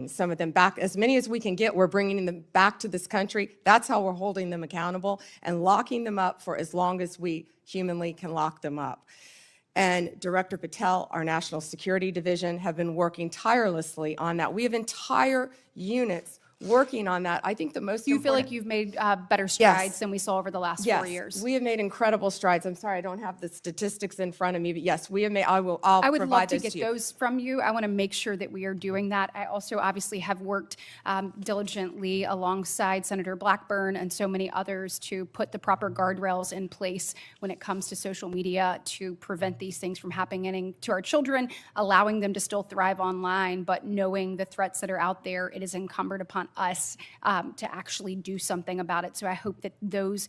some of them back. As many as we can get, we're bringing them back to this country. That's how we're holding them accountable and locking them up for as long as we humanly can lock them up. And Director Patel, our National Security Division, have been working tirelessly on that. We have entire units working on that. I think the most Do you feel like you've made better strides than we saw over the last 4 years? We have made incredible strides. I'm sorry, I don't have the statistics in front of me, but yes, we have made, I would love to get those from you. I want to make sure that we are doing that. I also obviously have worked diligently alongside Senator Blackburn and so many others to put the proper guardrails in place when it comes to social media to prevent these things from happening to our children, allowing them to still thrive online, but knowing the threats that are out there, it is incumbent upon us to actually do something about it. So I hope that those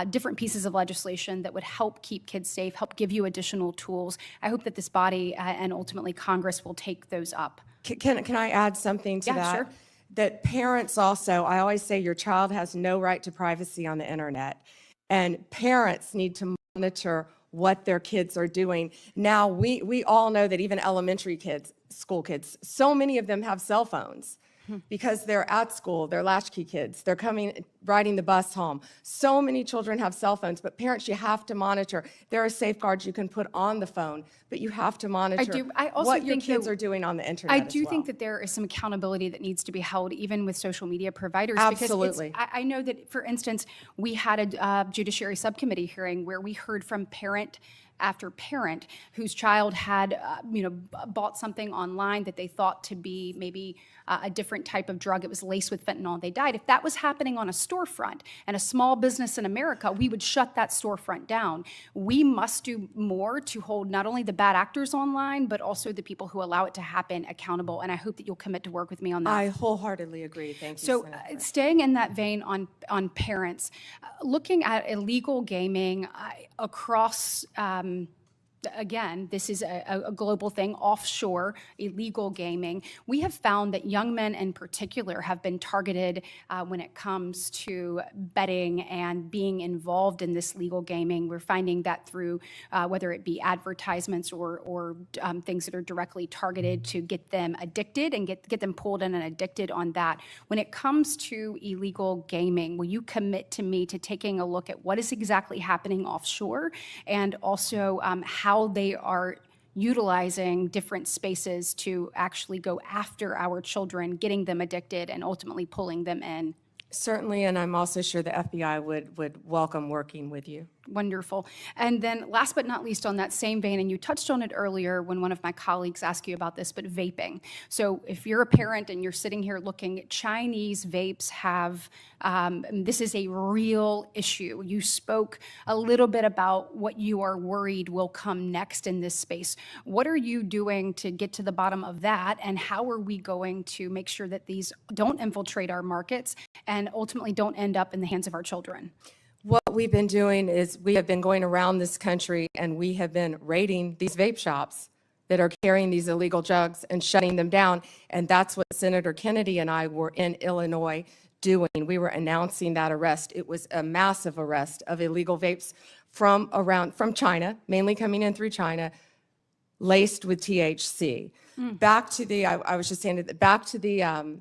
different pieces of legislation that would help keep kids safe, help give you additional tools, I hope that this body and ultimately Congress will take those up. Can I add something to that? Yeah, sure. That parents also, I always say your child has no right to privacy on the internet, and parents need to monitor what their kids are doing. Now, we all know that even elementary kids, school kids, so many of them have cell phones because they're at school, they're latchkey kids, they're riding the bus home. So many children have cell phones, but parents, you have to monitor. There are safeguards you can put on the phone, but you have to monitor what your kids are doing on the internet. I do think that there is some accountability that needs to be held even with social media providers. Absolutely. Because I know that, for instance, we had a judiciary subcommittee hearing where we heard from parent after parent whose child had, bought something online that they thought to be maybe a different type of drug. It was laced with fentanyl. They died. If that was happening on a storefront and a small business in America, we would shut that storefront down. We must do more to hold not only the bad actors online, but also the people who allow it to happen accountable. And I hope that you'll commit to work with me on that. I wholeheartedly agree. Thank you. So staying in that vein on parents, looking at illegal gaming across, again, this is a global thing, offshore illegal gaming. We have found that young men in particular have been targeted when it comes to betting and being involved in this legal gaming. We're finding that through whether it be advertisements or things that are directly targeted to get them addicted and get them pulled in and addicted on that. When it comes to illegal gaming, will you commit to me to taking a look at what is exactly happening offshore and also how they are utilizing different spaces to actually go after our children, getting them addicted, and ultimately pulling them in? Certainly, and I'm also sure the FBI would welcome working with you. Wonderful. And then last but not least on that same vein, and you touched on it earlier when one of my colleagues asked you about this, but vaping. So if you're a parent and you're sitting here looking, Chinese vapes have, this is a real issue. You spoke a little bit about what you are worried will come next in this space. What are you doing to get to the bottom of that? And how are we going to make sure that these don't infiltrate our markets and ultimately don't end up in the hands of our children? What we've been doing is we have been going around this country and we have been raiding these vape shops that are carrying these illegal drugs and shutting them down. And that's what Senator Kennedy and I were in Illinois doing. We were announcing that arrest. It was a massive arrest of illegal vapes from China, mainly coming in through China, laced with THC. Back to the, I was just saying, back to the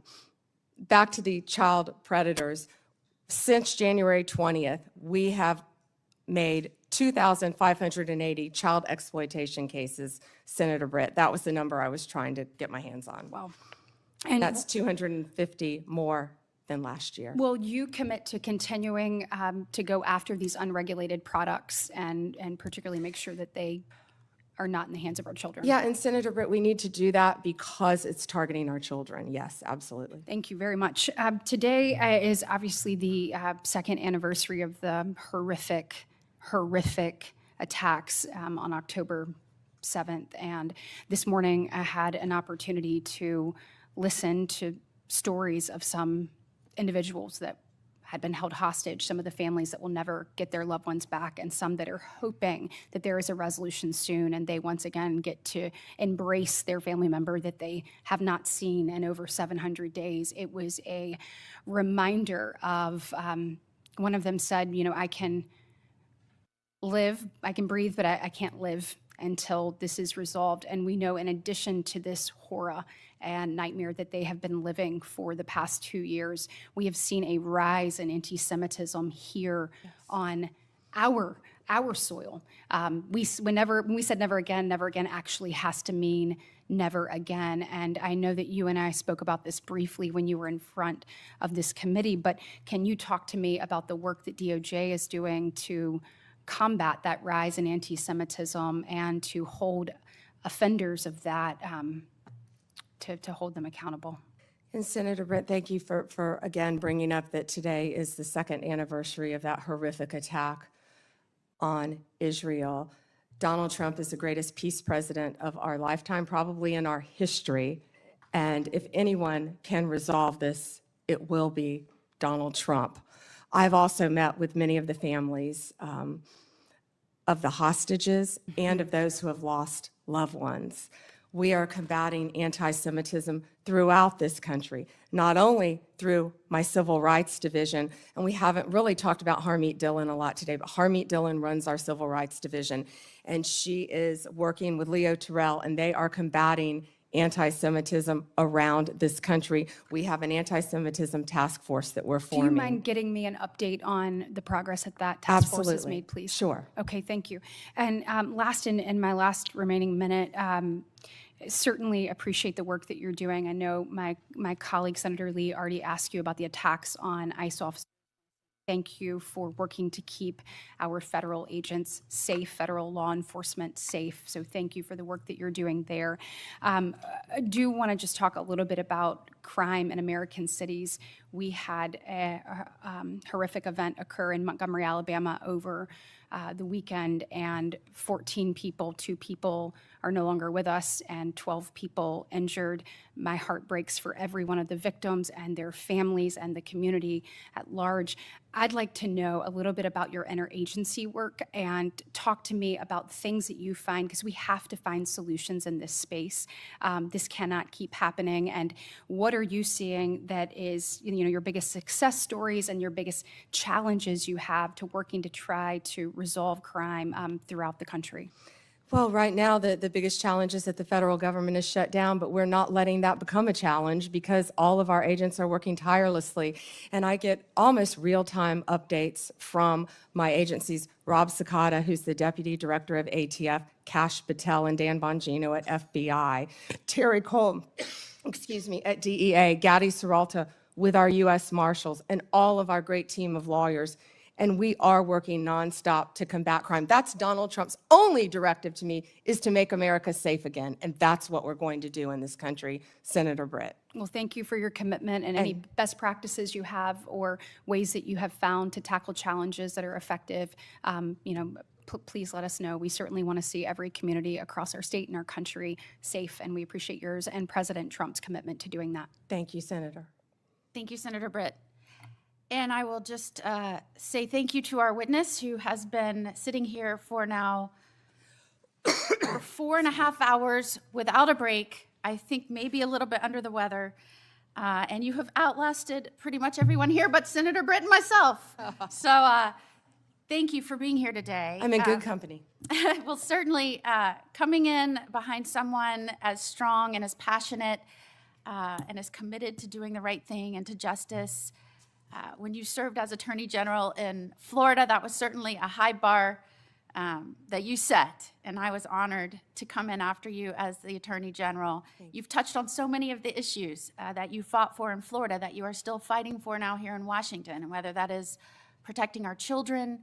child predators. Since January 20th, we have made 2,580 child exploitation cases, Senator Britt. That was the number I was trying to get my hands on. Wow. And that's 250 more than last year. Will you commit to continuing to go after these unregulated products and particularly make sure that they are not in the hands of our children? Yeah, and Senator Britt, we need to do that because it's targeting our children. Yes, absolutely. Thank you very much. Today is obviously the second anniversary of the horrific attacks on October 7th. And this morning I had an opportunity to listen to stories of some individuals that had been held hostage, some of the families that will never get their loved ones back, and some that are hoping that there is a resolution soon and they once again get to embrace their family member that they have not seen in over 700 days. It was a reminder of, one of them said, I can breathe, but I can't live. until this is resolved. And we know, in addition to this horror and nightmare that they have been living for the past 2 years, we have seen a rise in anti-Semitism here on our soil. When we said never again actually has to mean never again. And I know that you and I spoke about this briefly when you were in front of this committee, but can you talk to me about the work that DOJ is doing to combat that rise in anti-Semitism and to hold offenders of that, to hold them accountable? And Senator Britt, thank you for again bringing up that today is the 2nd anniversary of that horrific attack on Israel. Donald Trump is the greatest peace president of our lifetime, probably in our history. And if anyone can resolve this, it will be Donald Trump. I've also met with many of the families of the hostages and of those who have lost loved ones. We are combating anti-Semitism throughout this country, not only through my Civil Rights Division, and we haven't really talked about Harmeet Dillon a lot today, but Harmeet Dillon runs our Civil Rights Division, and she is working with Leo Terrell, and they are combating anti-Semitism around this country. We have an anti-Semitism task force that we're forming. Do you mind getting me an update on the progress that that task force has made, please? Sure. Okay, thank you. And last, in my last remaining minute, certainly appreciate the work that you're doing. I know my colleague, Senator Lee, already asked you about the attacks on ICE officers. Thank you for working to keep our federal agents safe, federal law enforcement safe. So thank you for the work that you're doing there. I do want to just talk a little bit about crime in American cities. We had a horrific event occur in Montgomery, Alabama over the weekend, and 14 people, 2 people are no longer with us, and 12 people injured. My heart breaks for every one of the victims and their families and the community at large. I'd like to know a little bit about your interagency work and talk to me about things that you find, because we have to find solutions in this space. This cannot keep happening. And what are you seeing that is, your biggest success stories and your biggest challenges you have to working to try to resolve crime throughout the country? Well, right now, the biggest challenge is that the federal government is shut down, but we're not letting that become a challenge because all of our agents are working tirelessly. And I get almost real-time updates from my agencies, Rob Sakata, who's the Deputy Director of ATF, Kash Patel and Dan Bongino at FBI, Terry Cole, at DEA, Gadi Serralta with our U.S. Marshals, and all of our great team of lawyers. And we are working nonstop to combat crime. That's Donald Trump's only directive to me, is to make America safe again. And that's what we're going to do in this country, Senator Britt. Well, thank you for your commitment and any best practices you have or ways that you have found to tackle challenges that are effective. Please let us know. We certainly want to see every community across our state and our country safe, and we appreciate yours and President Trump's commitment to doing that. Thank you, Senator. Thank you, Senator Britt. And I will just say thank you to our witness, who has been sitting here for now for 4.5 hours without a break, I think maybe a little bit under the weather. And you have outlasted pretty much everyone here but Senator Britt and myself. So thank you for being here today. I'm in good company. Well, certainly coming in behind someone as strong and as passionate and as committed to doing the right thing and to justice. When you served as Attorney General in Florida, that was certainly a high bar that you set, and I was honored to come in after you as the Attorney General. You've touched on so many of the issues that you fought for in Florida that you are still fighting for now here in Washington, and whether that is protecting our children,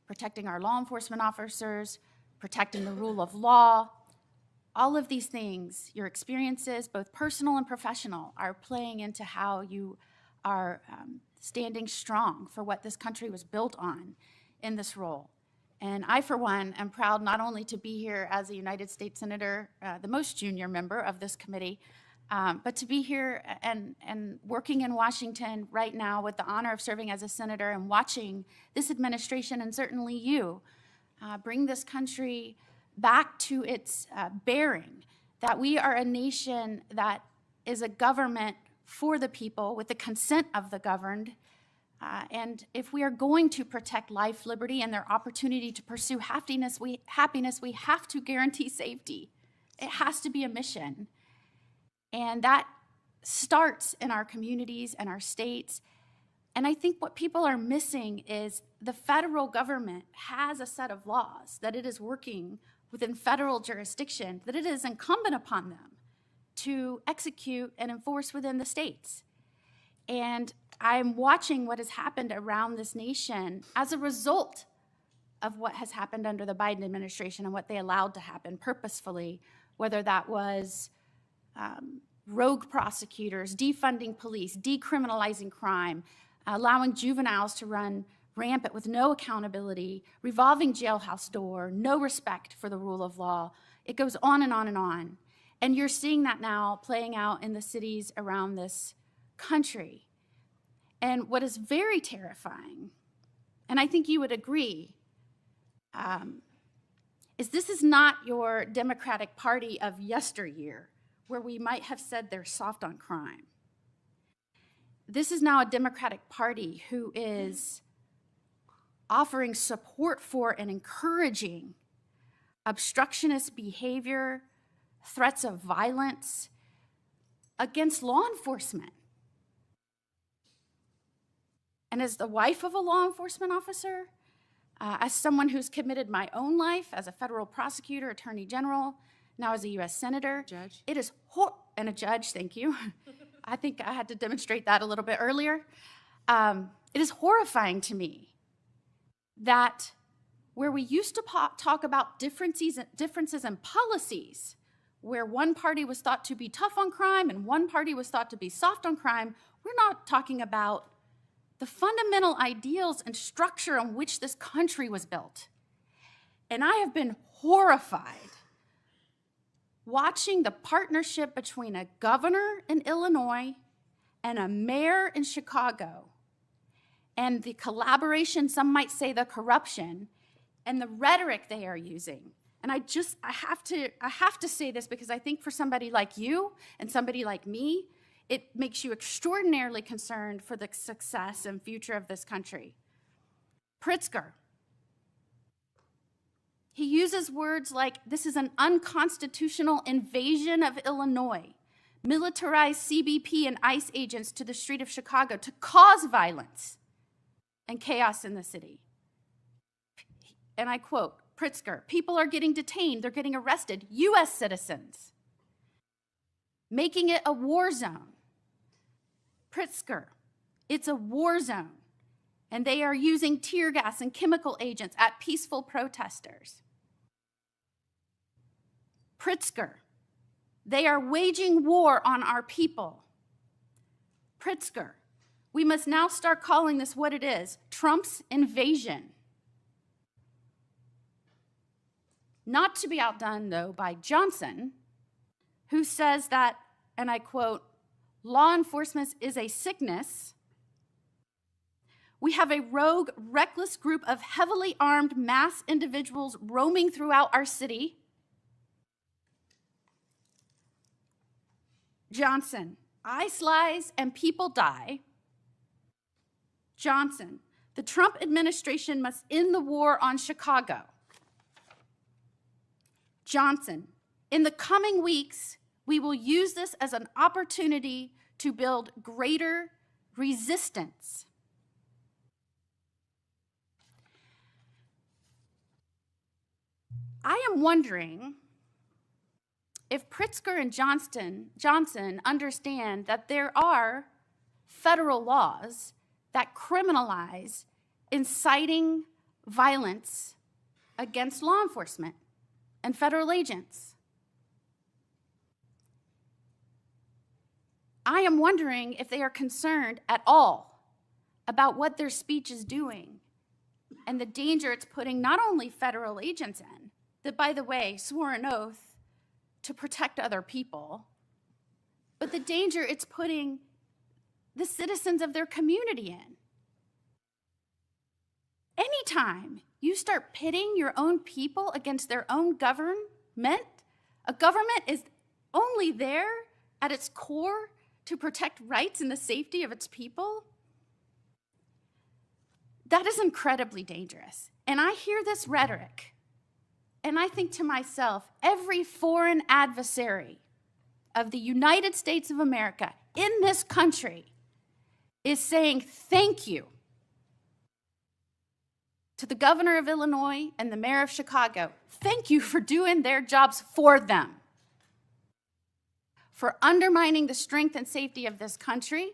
protecting our law enforcement officers, protecting the rule of law. All of these things, your experiences, both personal and professional, are playing into how you are standing strong for what this country was built on in this role. And I, for one, am proud not only to be here as a United States Senator, the most junior member of this committee, but to be here and working in Washington right now with the honor of serving as a senator and watching this administration, and certainly you, bring this country back to its bearing, that we are a nation that is a government for the people, with the consent of the governed, And if we are going to protect life, liberty, and their opportunity to pursue happiness, we have to guarantee safety. It has to be a mission. And that starts in our communities and our states. And I think what people are missing is the federal government has a set of laws that it is working within federal jurisdiction, that it is incumbent upon them to execute and enforce within the states. And I'm watching what has happened around this nation as a result of what has happened under the Biden administration and what they allowed to happen purposefully, whether that was rogue prosecutors, defunding police, decriminalizing crime, allowing juveniles to run rampant with no accountability, revolving jailhouse door, no respect for the rule of law. It goes on and on and on. And you're seeing that now playing out in the cities around this country. And what is very terrifying, and I think you would agree, is this is not your Democratic Party of yesteryear, where we might have said they're soft on crime. This is now a Democratic Party who is offering support for and encouraging obstructionist behavior, threats of violence against law enforcement. And as the wife of a law enforcement officer, as someone who's committed my own life as a federal prosecutor, attorney general, now as a U.S. senator, Judge. it is and a judge, thank you. I think I had to demonstrate that a little bit earlier. It is horrifying to me that where we used to talk about differences in policies, where one party was thought to be tough on crime and one party was thought to be soft on crime, we're not talking about the fundamental ideals and structure on which this country was built. And I have been horrified watching the partnership between a governor in Illinois and a mayor in Chicago, and the collaboration, some might say the corruption, and the rhetoric they are using. And I have to say this because I think for somebody like you and somebody like me, it makes you extraordinarily concerned for the success and future of this country. Pritzker, he uses words like, this is an unconstitutional invasion of Illinois, militarized CBP and ICE agents to the street of Chicago to cause violence and chaos in the city. And I quote, Pritzker, people are getting detained, they're getting arrested, US citizens, making it a war zone. Pritzker, it's a war zone, and they are using tear gas and chemical agents at peaceful protesters. Pritzker, they are waging war on our people. Pritzker, we must now start calling this what it is, Trump's invasion. Not to be outdone, though, by Johnson, who says that, and I quote, law enforcement is a sickness. We have a rogue, reckless group of heavily armed mass individuals roaming throughout our city. Johnson, ICE lies and people die. Johnson, the Trump administration must end the war on Chicago. Johnson, in the coming weeks, we will use this as an opportunity to build greater resistance. I am wondering if Pritzker and Johnson understand that there are federal laws that criminalize inciting violence against law enforcement and federal agents. I am wondering if they are concerned at all about what their speech is doing and the danger it's putting not only federal agents in, that, by the way, swore an oath to protect other people, but the danger it's putting the citizens of their community in. Anytime you start pitting your own people against their own government, a government is only there at its core to protect rights and the safety of its people. That is incredibly dangerous. And I hear this rhetoric, and I think to myself, every foreign adversary of the United States of America in this country is saying thank you to the governor of Illinois and the mayor of Chicago. Thank you for doing their jobs for them, for undermining the strength and safety of this country,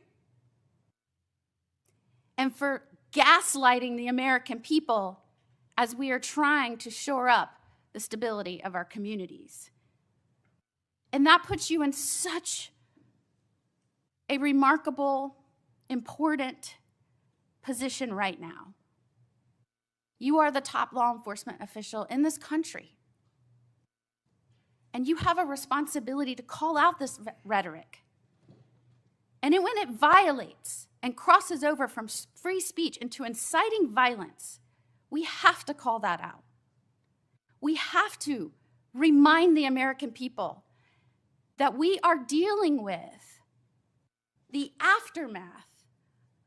and for gaslighting the American people as we are trying to shore up the stability of our communities. And that puts you in such a remarkable, important position right now. You are the top law enforcement official in this country. And you have a responsibility to call out this rhetoric. And when it violates and crosses over from free speech into inciting violence, we have to call that out. We have to remind the American people that we are dealing with the aftermath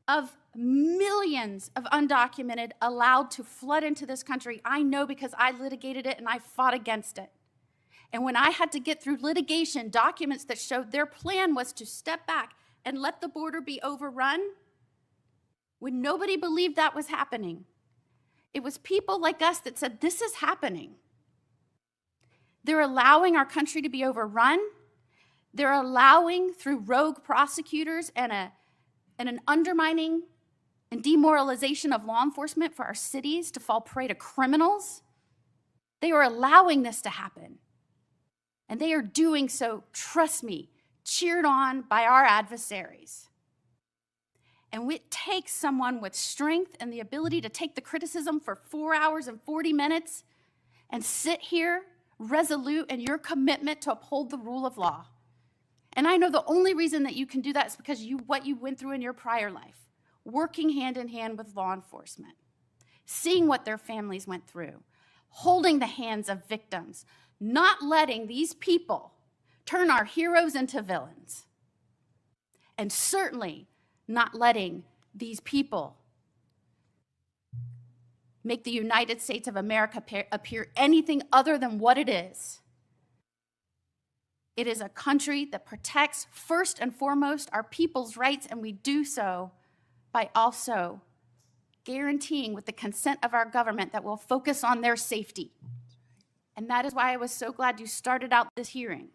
of millions of undocumented allowed to flood into this country. I know because I litigated it and I fought against it. And when I had to get through litigation documents that showed their plan was to step back and let the border be overrun, when nobody believed that was happening, it was people like us that said, this is happening. They're allowing our country to be overrun. They're allowing, through rogue prosecutors and an undermining and demoralization of law enforcement, for our cities to fall prey to criminals. They are allowing this to happen. And they are doing so, trust me, cheered on by our adversaries. And it takes someone with strength and the ability to take the criticism for 4 hours and 40 minutes and sit here resolute in your commitment to uphold the rule of law. And I know the only reason that you can do that is because what you went through in your prior life, working hand in hand with law enforcement, seeing what their families went through, holding the hands of victims, not letting these people turn our heroes into villains, and certainly not letting these people make the United States of America appear anything other than what it is. It is a country that protects, first and foremost, our people's rights, and we do so by also guaranteeing, with the consent of our government, that we'll focus on their safety. And that is why I was so glad you started out this hearing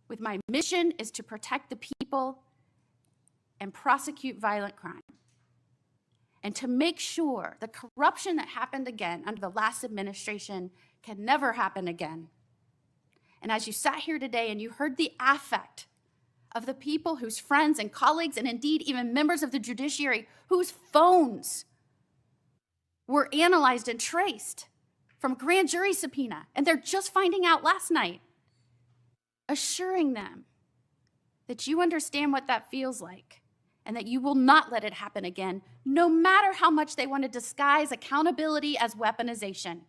with my mission is to protect the people and prosecute violent crime, and to make sure the corruption that happened again under the last administration can never happen again. And as you sat here today and you heard the affect of the people whose friends and colleagues, and indeed even members of the judiciary, whose phones were analyzed and traced from grand jury subpoena, and they're just finding out last night, assuring them that you understand what that feels like and that you will not let it happen again, no matter how much they want to disguise accountability as weaponization.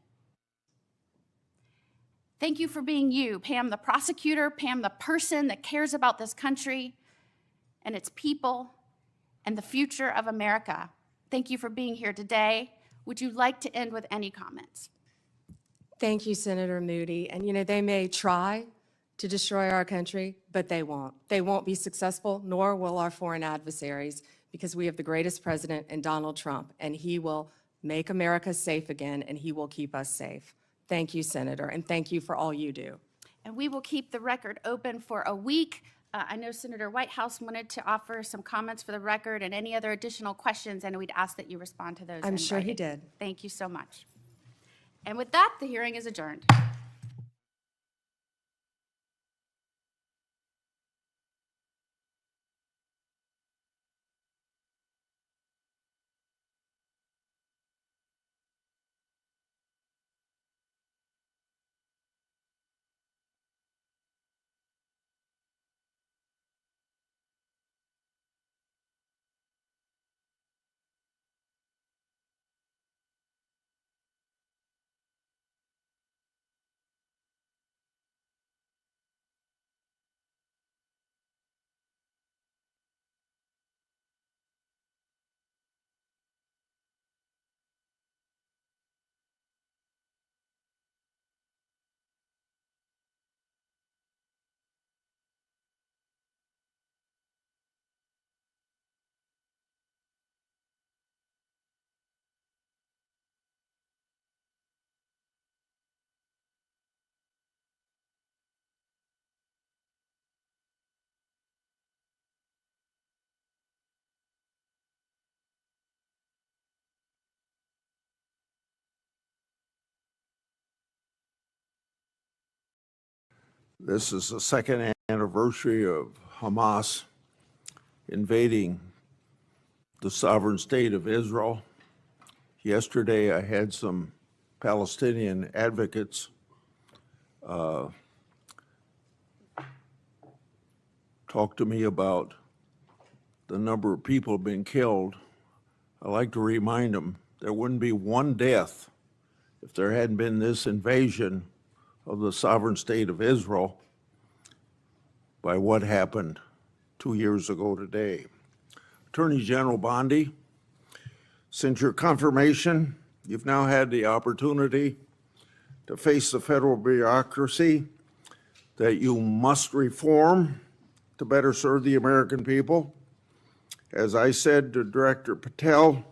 Thank you for being you, Pam the prosecutor, Pam the person that cares about this country and its people and the future of America. Thank you for being here today. Would you like to end with any comments? Thank you, Senator Moody. And they may try to destroy our country, but they won't. They won't be successful, nor will our foreign adversaries, because we have the greatest president in Donald Trump, and he will make America safe again, and he will keep us safe. Thank you, Senator, and thank you for all you do. And we will keep the record open for a week. I know Senator Whitehouse wanted to offer some comments for the record and any other additional questions, and we'd ask that you respond to those. I'm sure he did. Thank you so much. And with that, the hearing is adjourned. This is the second anniversary of Hamas invading the sovereign state of Israel. Yesterday, I had some Palestinian advocates talk to me about the number of people being killed. I like to remind them there wouldn't be one death if there hadn't been this invasion of the sovereign state of Israel by what happened 2 years ago today. Attorney General Bondi, since your confirmation, you've now had the opportunity to face the federal bureaucracy that you must reform to better serve the American people. As I said to Director Patel,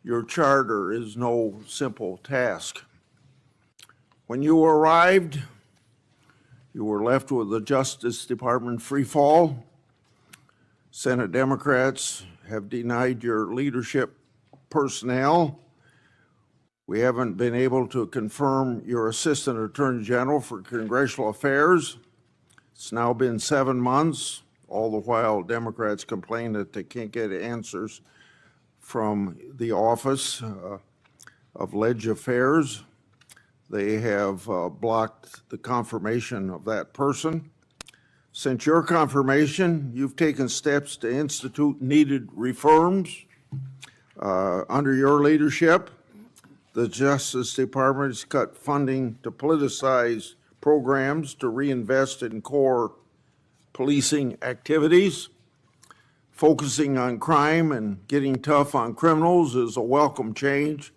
your charter is no simple task. When you arrived, you were left with the Justice Department free fall. Senate Democrats have denied your leadership personnel. We haven't been able to confirm your Assistant Attorney General for Congressional Affairs. It's now been 7 months. All the while, Democrats complain that they can't get answers from the Office of Ledge Affairs. They have blocked the confirmation of that person. Since your confirmation, you've taken steps to institute needed reforms. Under your leadership, the Justice Department has cut funding to politicize programs to reinvest in core policing activities. Focusing on crime and getting tough on criminals is a welcome change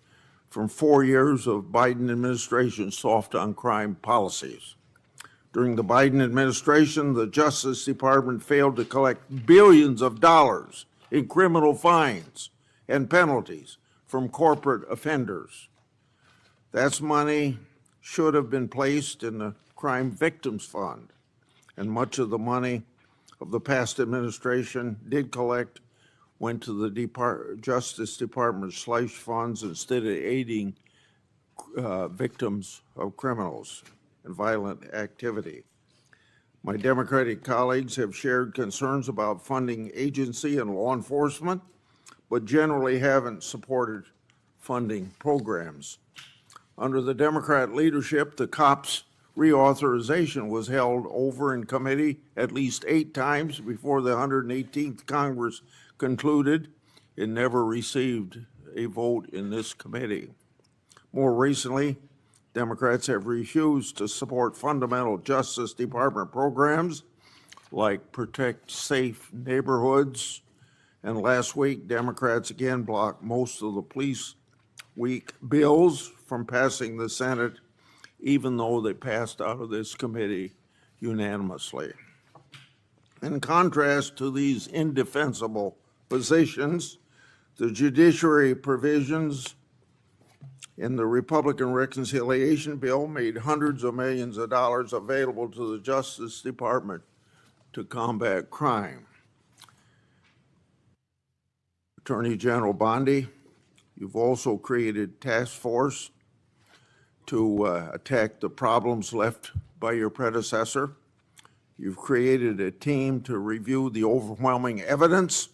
from 4 years of Biden administration soft on crime policies. During the Biden administration, the Justice Department failed to collect billions of dollars in criminal fines and penalties from corporate offenders. That's money should have been placed in the Crime Victims Fund, and much of the money of the past administration did collect went to the Justice Department slush funds instead of aiding victims of criminals and violent activity. My Democratic colleagues have shared concerns about funding agency and law enforcement, but generally haven't supported funding programs. Under the Democrat leadership, the COPS reauthorization was held over in committee at least 8 times before the 118th Congress concluded. It never received a vote in this committee. More recently, Democrats have refused to support fundamental Justice Department programs like Protect Safe Neighborhoods. And last week, Democrats again blocked most of the Police Week bills from passing the Senate, even though they passed out of this committee unanimously. In contrast to these indefensible positions, the judiciary provisions in the Republican reconciliation bill made hundreds of millions of dollars available to the Justice Department to combat crime. Attorney General Bondi, you've also created task force to attack the problems left by your predecessor. You've created a team to review the overwhelming evidence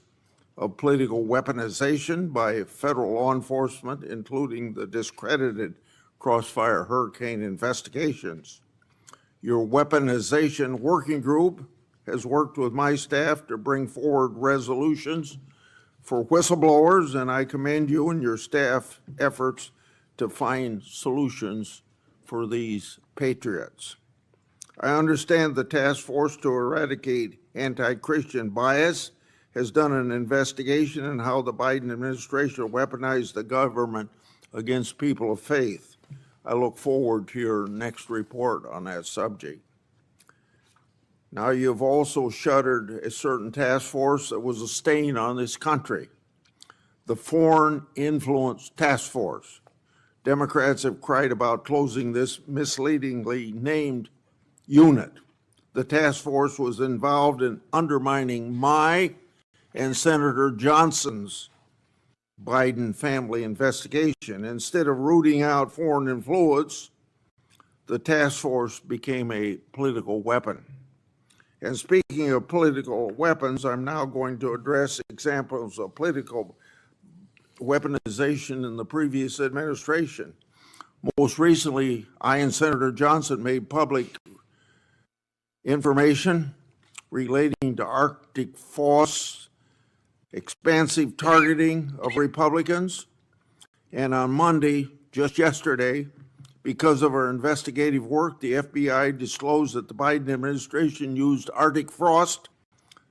of political weaponization by federal law enforcement, including the discredited Crossfire Hurricane investigations. Your weaponization working group has worked with my staff to bring forward resolutions for whistleblowers, and I commend you and your staff efforts to find solutions for these patriots. I understand the task force to eradicate anti-Christian bias has done an investigation in how the Biden administration weaponized the government against people of faith. I look forward to your next report on that subject. Now, you've also shuttered a certain task force that was a stain on this country, the Foreign Influence Task Force. Democrats have cried about closing this misleadingly named unit. The task force was involved in undermining my and Senator Johnson's Biden family investigation. Instead of rooting out foreign influence, the task force became a political weapon. And speaking of political weapons, I'm now going to address examples of political weaponization in the previous administration. Most recently, I and Senator Johnson made public information relating to Arctic frost, expansive targeting of Republicans, and on Monday, just yesterday, because of our investigative work, the FBI disclosed that the Biden administration used Arctic frost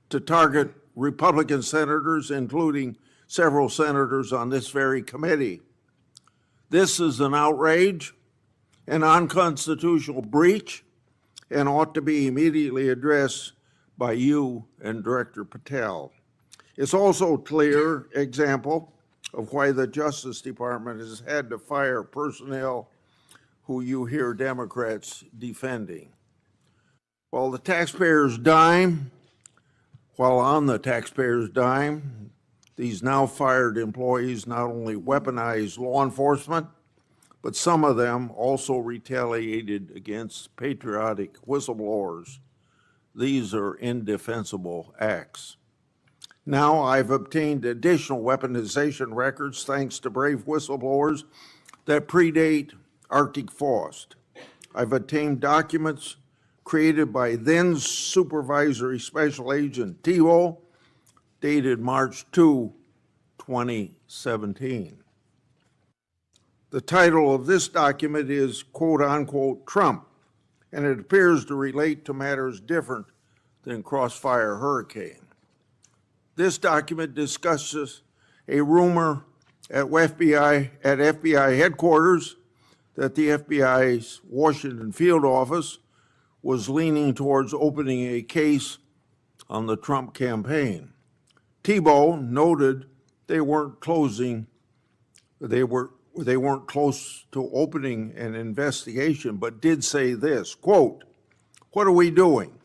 to target Republican senators, including several senators on this very committee. This is an outrage, an unconstitutional breach, and ought to be immediately addressed by you and Director Patel. It's also a clear example of why the Justice Department has had to fire personnel who you hear Democrats defending. While on the taxpayer's dime, these now fired employees not only weaponized law enforcement, but some of them also retaliated against patriotic whistleblowers. These are indefensible acts. Now I've obtained additional weaponization records thanks to brave whistleblowers that predate Arctic frost. I've obtained documents created by then Supervisory Special Agent Tebow, dated March 2, 2017. The title of this document is quote unquote Trump, and it appears to relate to matters different than Crossfire Hurricane. This document discusses a rumor at FBI headquarters that the FBI's Washington field office was leaning towards opening a case on the Trump campaign. Tebow noted they weren't close to opening an investigation, but did say this, quote, "What are we doing?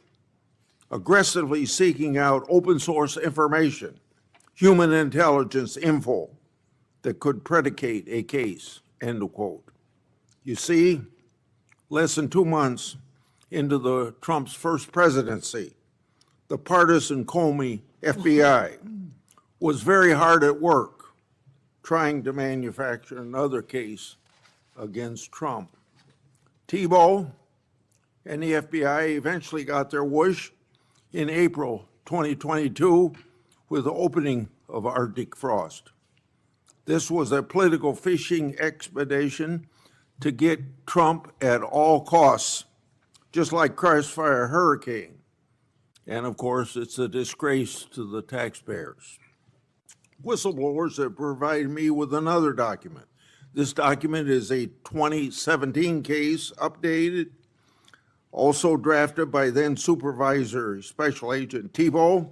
Aggressively seeking out open source information, human intelligence info that could predicate a case," end of quote. You see, less than 2 months into the Trump's first presidency, the partisan Comey FBI was very hard at work trying to manufacture another case against Trump. Tebow and the FBI eventually got their wish in April 2022 with the opening of Arctic frost. This was a political fishing expedition to get Trump at all costs, just like Crossfire Hurricane. And of course, it's a disgrace to the taxpayers. Whistleblowers have provided me with another document. This document is a 2017 case, updated, also drafted by then Supervisor Special Agent Tebow.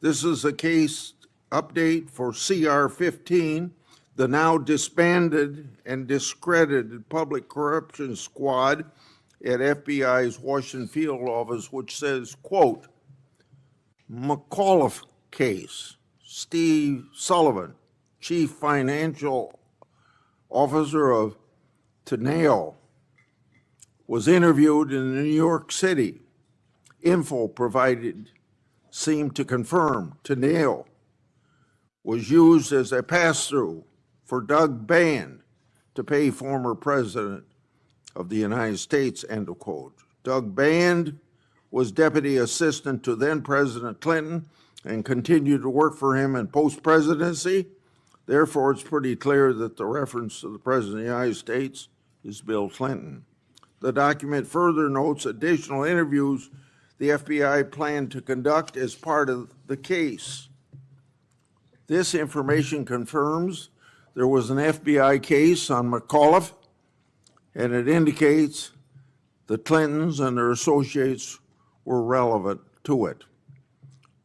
This is a case update for CR-15, the now disbanded and discredited public corruption squad at FBI's Washington field office, which says, quote, McAuliffe case, Steve Sullivan, Chief Financial Officer of Teneo, was interviewed in New York City. Info provided seemed to confirm Teneo was used as a pass-through for Doug Band to pay former President of the United States, end of quote. Doug Band was deputy assistant to then President Clinton and continued to work for him in post-presidency. Therefore, it's pretty clear that the reference to the President of the United States is Bill Clinton. The document further notes additional interviews the FBI planned to conduct as part of the case. This information confirms there was an FBI case on McAuliffe, and it indicates the Clintons and their associates were relevant to it.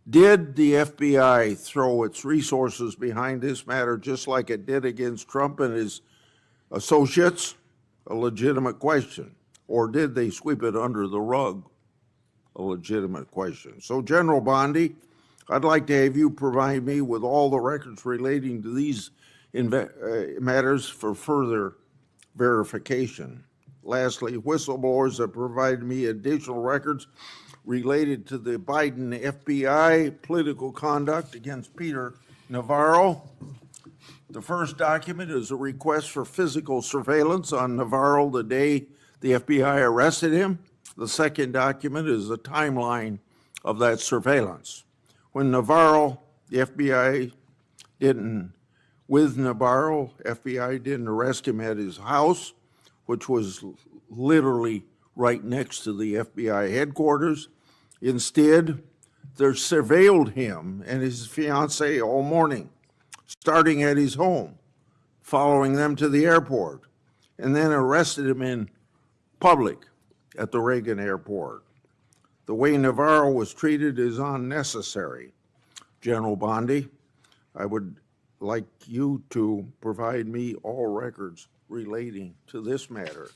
Did the FBI throw its resources behind this matter just like it did against Trump and his associates? A legitimate question. Or did they sweep it under the rug? A legitimate question. So, General Bondi, I'd like to have you provide me with all the records relating to these matters for further verification. Lastly, whistleblowers have provided me additional records related to the Biden FBI political conduct against Peter Navarro. The first document is a request for physical surveillance on Navarro the day the FBI arrested him. The second document is a timeline of that surveillance. When Navarro, the FBI didn't arrest him at his house, which was literally right next to the FBI headquarters. Instead, they surveilled him and his fiancee all morning, starting at his home, following them to the airport, and then arrested him in public at the Reagan airport. The way Navarro was treated is unnecessary. General Bondi, I would like you to provide me all records relating to this matter.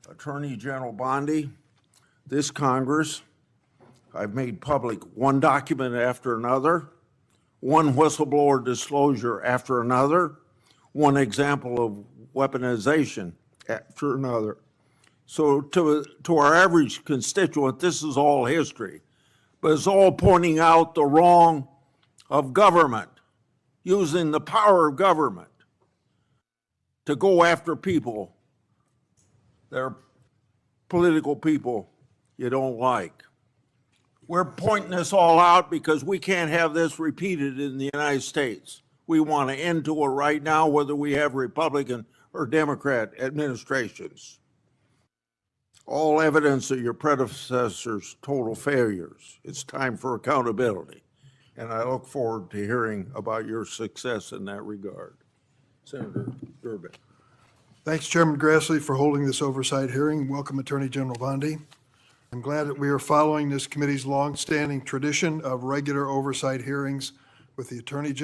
Attorney General Bondi, this Congress, I've made public one document after another, one whistleblower disclosure after another, one example of weaponization after another. So to our average constituent, this is all history, but it's all pointing out the wrong of government, using the power of government to go after people, they're political people you don't like. We're pointing this all out because we can't have this repeated in the United States. We want an end to it right now, whether we have Republican or Democrat administrations. All evidence of your predecessors' total failures. It's time for accountability. And I look forward to hearing about your success in that regard. Senator Durbin. Thanks, Chairman Grassley, for holding this oversight hearing. Welcome, Attorney General Bondi. I'm glad that we are following this committee's longstanding tradition of regular oversight hearings with the Attorney General